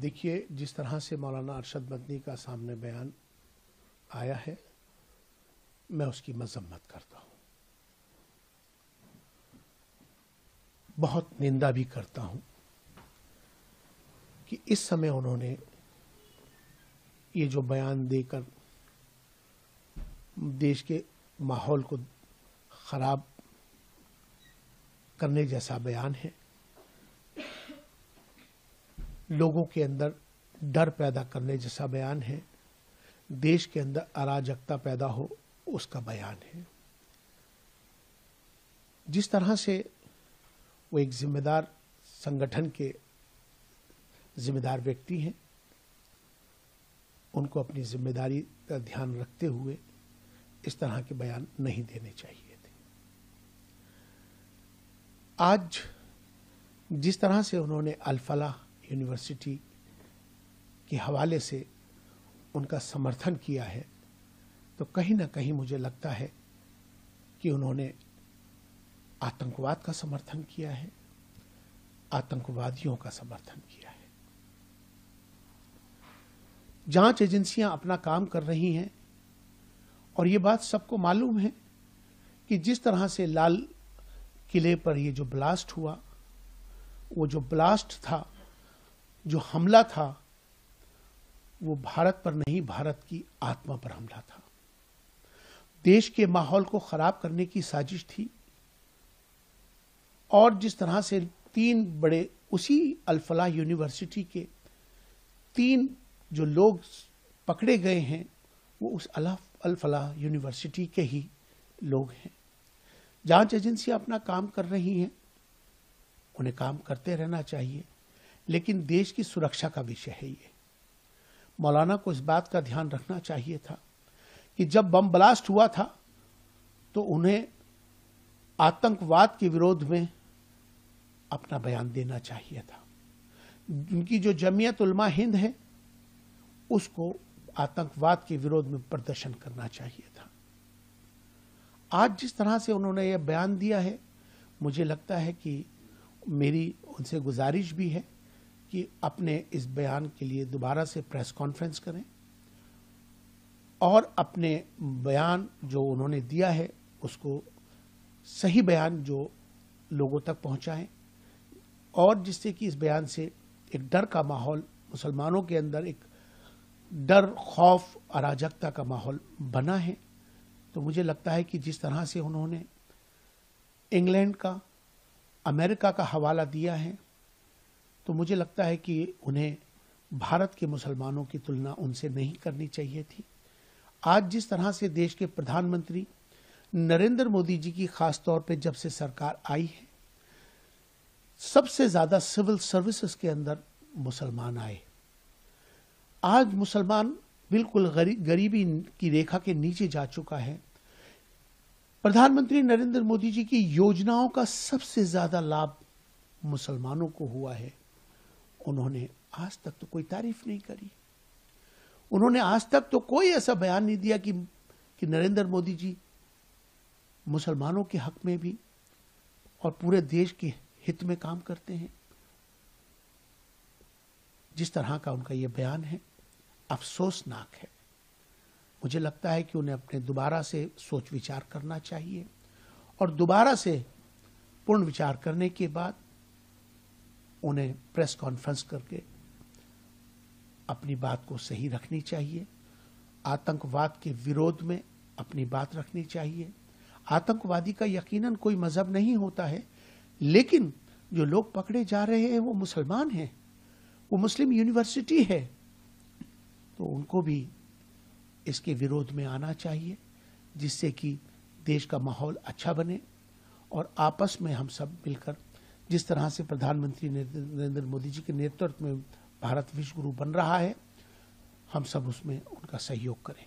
देखिए, जिस तरह से मौलाना अरशद मदनी का सामने बयान आया है, मैं उसकी मजम्मत करता हूँ, बहुत निंदा भी करता हूँ कि इस समय उन्होंने ये जो बयान देकर देश के माहौल को खराब करने जैसा बयान है, लोगों के अंदर डर पैदा करने जैसा बयान है, देश के अंदर अराजकता पैदा हो उसका बयान है। जिस तरह से वो एक जिम्मेदार संगठन के जिम्मेदार व्यक्ति हैं, उनको अपनी जिम्मेदारी का ध्यान रखते हुए इस तरह के बयान नहीं देने चाहिए थे। आज जिस तरह से उन्होंने अल फलाह यूनिवर्सिटी के हवाले से उनका समर्थन किया है, तो कहीं ना कहीं मुझे लगता है कि उन्होंने आतंकवाद का समर्थन किया है, आतंकवादियों का समर्थन किया है। जांच एजेंसियां अपना काम कर रही हैं और ये बात सबको मालूम है कि जिस तरह से लाल किले पर ये जो ब्लास्ट हुआ, वो जो ब्लास्ट था, जो हमला था, वो भारत पर नहीं, भारत की आत्मा पर हमला था। देश के माहौल को खराब करने की साजिश थी। और जिस तरह से 3 बड़े उसी अल फलाह यूनिवर्सिटी के 3 जो लोग पकड़े गए हैं, वो उस अल फलाह यूनिवर्सिटी के ही लोग हैं। जांच एजेंसियां अपना काम कर रही हैं, उन्हें काम करते रहना चाहिए, लेकिन देश की सुरक्षा का विषय है ये। मौलाना को इस बात का ध्यान रखना चाहिए था कि जब बम ब्लास्ट हुआ था तो उन्हें आतंकवाद के विरोध में अपना बयान देना चाहिए था। उनकी जो जमीयत उलमा हिंद है, उसको आतंकवाद के विरोध में प्रदर्शन करना चाहिए था। आज जिस तरह से उन्होंने यह बयान दिया है, मुझे लगता है कि मेरी उनसे गुजारिश भी है कि अपने इस बयान के लिए दोबारा से प्रेस कॉन्फ्रेंस करें और अपने बयान जो उन्होंने दिया है उसको सही बयान जो लोगों तक पहुंचाएं, और जिससे कि इस बयान से एक डर का माहौल मुसलमानों के अंदर, एक डर, खौफ, अराजकता का माहौल बना है। तो मुझे लगता है कि जिस तरह से उन्होंने इंग्लैंड का, अमेरिका का हवाला दिया है, तो मुझे लगता है कि उन्हें भारत के मुसलमानों की तुलना उनसे नहीं करनी चाहिए थी। आज जिस तरह से देश के प्रधानमंत्री नरेंद्र मोदी जी की खास तौर पे जब से सरकार आई है, सबसे ज्यादा सिविल सर्विसेज के अंदर मुसलमान आए। आज मुसलमान बिल्कुल गरीबी की रेखा के नीचे जा चुका है। प्रधानमंत्री नरेंद्र मोदी जी की योजनाओं का सबसे ज्यादा लाभ मुसलमानों को हुआ है। उन्होंने आज तक तो कोई तारीफ नहीं करी। उन्होंने आज तक तो कोई ऐसा बयान नहीं दिया कि नरेंद्र मोदी जी मुसलमानों के हक में भी और पूरे देश के हित में काम करते हैं। जिस तरह का उनका यह बयान है, अफसोसनाक है। मुझे लगता है कि उन्हें अपने दोबारा से सोच विचार करना चाहिए और दोबारा से पूर्ण विचार करने के बाद उन्हें प्रेस कॉन्फ्रेंस करके अपनी बात को सही रखनी चाहिए। आतंकवाद के विरोध में अपनी बात रखनी चाहिए। आतंकवादी का यकीनन कोई मजहब नहीं होता है, लेकिन जो लोग पकड़े जा रहे हैं वो मुसलमान हैं, वो मुस्लिम यूनिवर्सिटी है, तो उनको भी इसके विरोध में आना चाहिए, जिससे कि देश का माहौल अच्छा बने और आपस में हम सब मिलकर, जिस तरह से प्रधानमंत्री नरेंद्र मोदी जी के नेतृत्व में भारत विश्व गुरु बन रहा है, हम सब उसमें उनका सहयोग करें।